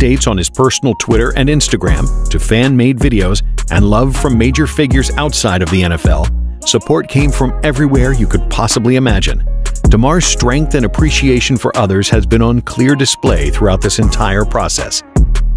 updates on his personal Twitter and Instagram to fan-made videos and love from major figures outside of the NFL, support came from everywhere you could possibly imagine. Damar's strength and appreciation for others has been on clear display throughout this entire process.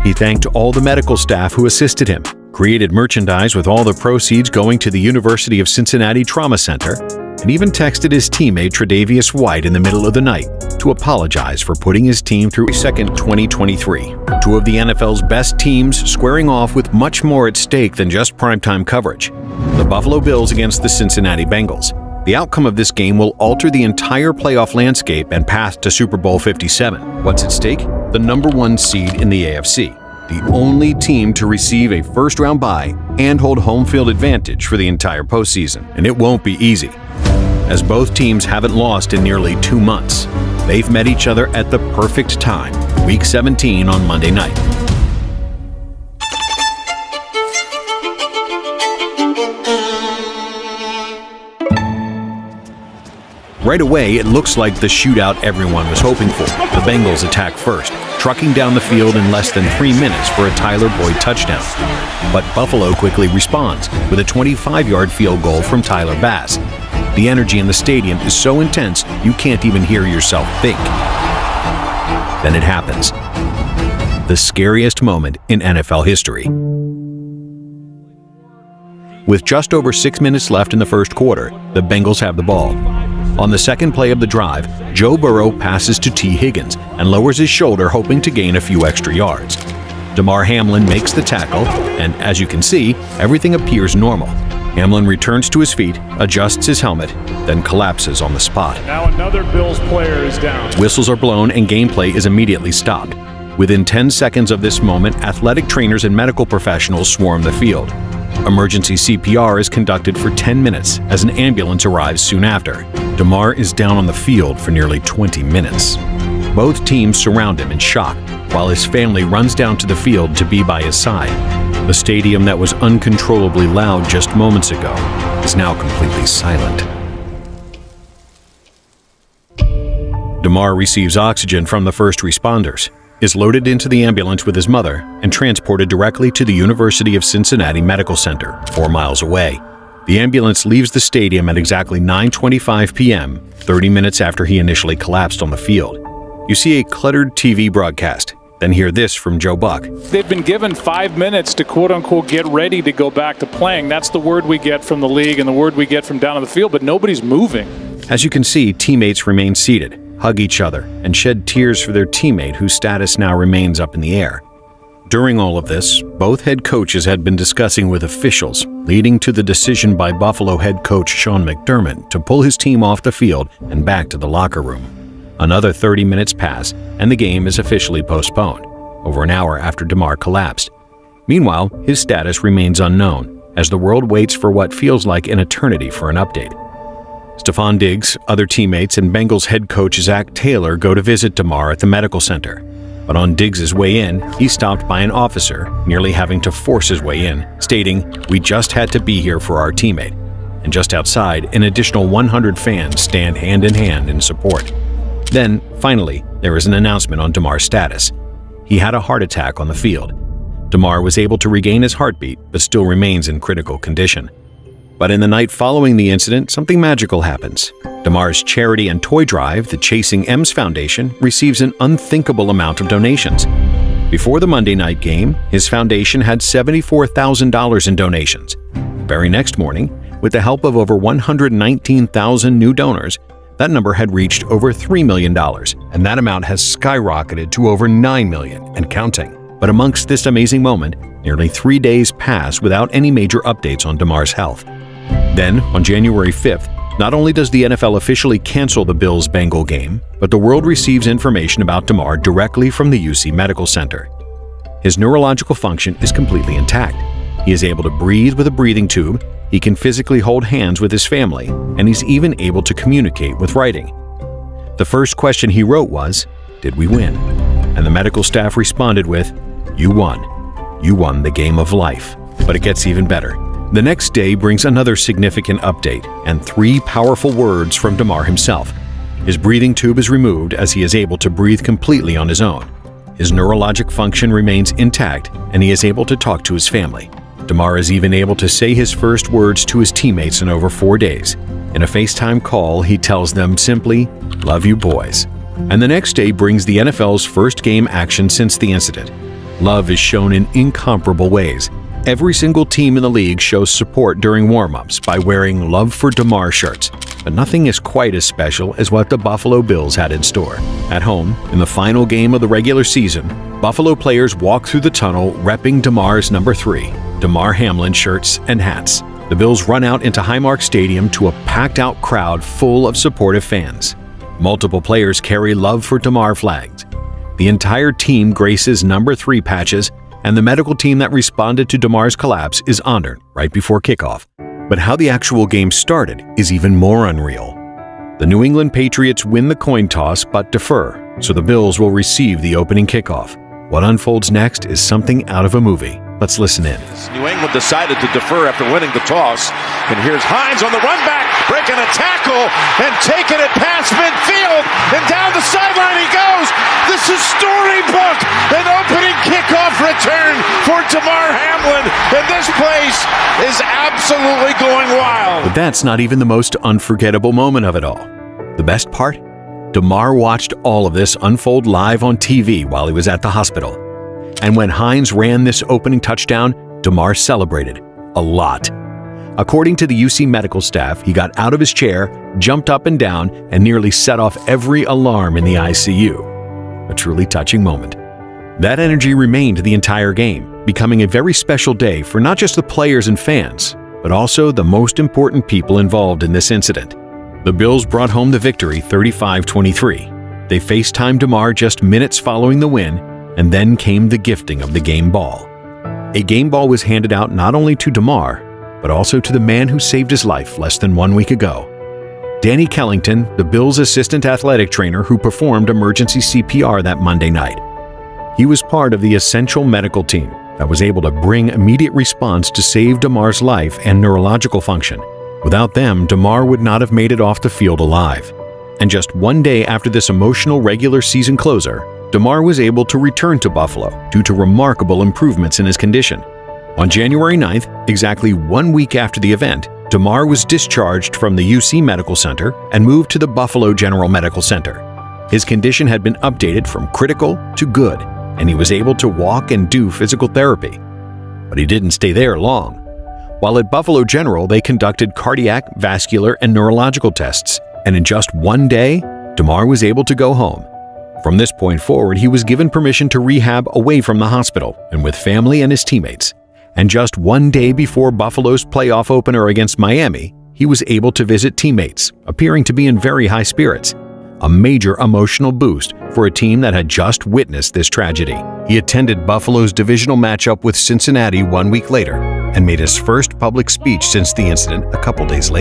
He thanked all the medical staff who assisted him, created merchandise with all the proceeds going to the University of Cincinnati Trauma Center, and even texted his teammate Tre'Davious White in the middle of the night to apologize for putting his team through 2023. Two of the NFL's best teams squaring off with much more at stake than just primetime coverage. The Buffalo Bills against the Cincinnati Bengals. The outcome of this game will alter the entire playoff landscape and path to Super Bowl 57. What's at stake? The number one seed in the AFC. The only team to receive a first-round bye and hold home field advantage for the entire postseason. And it won't be easy, as both teams haven't lost in nearly 2 months. They've met each other at the perfect time, Week 17 on Monday night. Right away, it looks like the shootout everyone was hoping for. The Bengals attack first, trucking down the field in less than 3 minutes for a Tyler Boyd touchdown. But Buffalo quickly responds with a 25-yard field goal from Tyler Bass. The energy in the stadium is so intense you can't even hear yourself think. Then it happens. The scariest moment in NFL history. With just over 6 minutes left in the first quarter, the Bengals have the ball. On the second play of the drive, Joe Burrow passes to T. Higgins and lowers his shoulder, hoping to gain a few extra yards. Damar Hamlin makes the tackle, and as you can see, everything appears normal. Hamlin returns to his feet, adjusts his helmet, then collapses on the spot. Now another Bills player is down. Whistles are blown and gameplay is immediately stopped. Within 10 seconds of this moment, athletic trainers and medical professionals swarm the field. Emergency CPR is conducted for 10 minutes as an ambulance arrives soon after. Damar is down on the field for nearly 20 minutes. Both teams surround him in shock, while his family runs down to the field to be by his side. The stadium that was uncontrollably loud just moments ago is now completely silent. Damar receives oxygen from the first responders, is loaded into the ambulance with his mother, and transported directly to the University of Cincinnati Medical Center, 4 miles away. The ambulance leaves the stadium at exactly 9:25 p.m., 30 minutes after he initially collapsed on the field. You see a cluttered TV broadcast, then hear this from Joe Buck. They've been given 5 minutes to quote-unquote get ready to go back to playing. That's the word we get from the league and the word we get from down on the field, but nobody's moving. As you can see, teammates remain seated, hug each other, and shed tears for their teammate whose status now remains up in the air. During all of this, both head coaches had been discussing with officials, leading to the decision by Buffalo head coach Sean McDermott to pull his team off the field and back to the locker room. Another 30 minutes pass, and the game is officially postponed, over an hour after Damar collapsed. Meanwhile, his status remains unknown, as the world waits for what feels like an eternity for an update. Stefon Diggs, other teammates, and Bengals head coach Zach Taylor go to visit Damar at the medical center. But on Diggs' way in, he's stopped by an officer, nearly having to force his way in, stating, "We just had to be here for our teammate." And just outside, an additional 100 fans stand hand in hand in support. Then, finally, there is an announcement on Damar's status. He had a heart attack on the field. Damar was able to regain his heartbeat, but still remains in critical condition. But in the night following the incident, something magical happens. Damar's charity and toy drive, the Chasing M's Foundation, receives an unthinkable amount of donations. Before the Monday night game, his foundation had $74,000 in donations. The very next morning, with the help of over 119,000 new donors, that number had reached over $3 million, and that amount has skyrocketed to over $9 million and counting. But amongst this amazing moment, nearly 3 days pass without any major updates on Damar's health. Then, on January 5th, not only does the NFL officially cancel the Bills-Bengal game, but the world receives information about Damar directly from the UC Medical Center. His neurological function is completely intact. He is able to breathe with a breathing tube, he can physically hold hands with his family, and he's even able to communicate with writing. The first question he wrote was, "Did we win?" And the medical staff responded with, "You won. You won the game of life." But it gets even better. The next day brings another significant update and 3 powerful words from Damar himself. His breathing tube is removed as he is able to breathe completely on his own. His neurologic function remains intact, and he is able to talk to his family. DeMar is even able to say his first words to his teammates in over 4 days. In a FaceTime call, he tells them simply, "Love you, boys." And the next day brings the NFL's first game action since the incident. Love is shown in incomparable ways. Every single team in the league shows support during warm-ups by wearing Love for DeMar shirts, but nothing is quite as special as what the Buffalo Bills had in store. At home, in the final game of the regular season, Buffalo players walk through the tunnel repping DeMar's number 3, Damar Hamlin shirts and hats. The Bills run out into Highmark Stadium to a packed-out crowd full of supportive fans. Multiple players carry Love for DeMar flags. The entire team graces number 3 patches, and the medical team that responded to DeMar's collapse is honored right before kickoff. But how the actual game started is even more unreal. The New England Patriots win the coin toss but defer, so the Bills will receive the opening kickoff. What unfolds next is something out of a movie. Let's listen in. New England decided to defer after winning the toss. And here's Hines on the run back, breaking a tackle and taking it past midfield. And down the sideline he goes. This is storybook. An opening kickoff return for Damar Hamlin. And this place is absolutely going wild. But that's not even the most unforgettable moment of it all. The best part? DeMar watched all of this unfold live on TV while he was at the hospital. And when Hines ran this opening touchdown, DeMar celebrated a lot. According to the UC medical staff, he got out of his chair, jumped up and down, and nearly set off every alarm in the ICU. A truly touching moment. That energy remained the entire game, becoming a very special day for not just the players and fans, but also the most important people involved in this incident. The Bills brought home the victory 35-23. They FaceTimed DeMar just minutes following the win, and then came the gifting of the game ball. A game ball was handed out not only to DeMar, but also to the man who saved his life less than 1 week ago. Danny Kellington, the Bills' assistant athletic trainer who performed emergency CPR that Monday night. He was part of the essential medical team that was able to bring immediate response to save DeMar's life and neurological function. Without them, DeMar would not have made it off the field alive. And just 1 day after this emotional regular season closer, DeMar was able to return to Buffalo due to remarkable improvements in his condition. On January 9th, exactly 1 week after the event, DeMar was discharged from the UC Medical Center and moved to the Buffalo General Medical Center. His condition had been updated from critical to good, and he was able to walk and do physical therapy. But he didn't stay there long. While at Buffalo General, they conducted cardiac, vascular, and neurological tests, and in just 1 day, DeMar was able to go home. From this point forward, he was given permission to rehab away from the hospital and with family and his teammates. And just 1 day before Buffalo's playoff opener against Miami, he was able to visit teammates, appearing to be in very high spirits. A major emotional boost for a team that had just witnessed this tragedy. He attended Buffalo's divisional matchup with Cincinnati 1 week later and made his first public speech since the incident a couple days later.